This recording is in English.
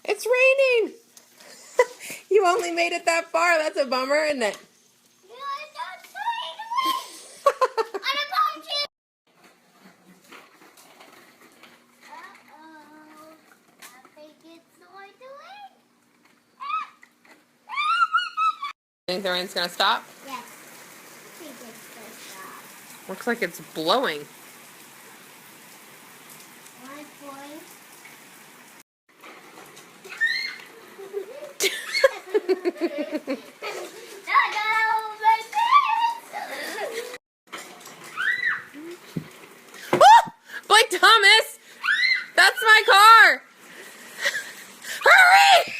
It's raining. You only made it that far. That's a bummer, isn't it? Think the rain's gonna stop? Yes. I think it's gonna stop. Looks like it's blowing. Blake Thomas! That's my car! Hurry!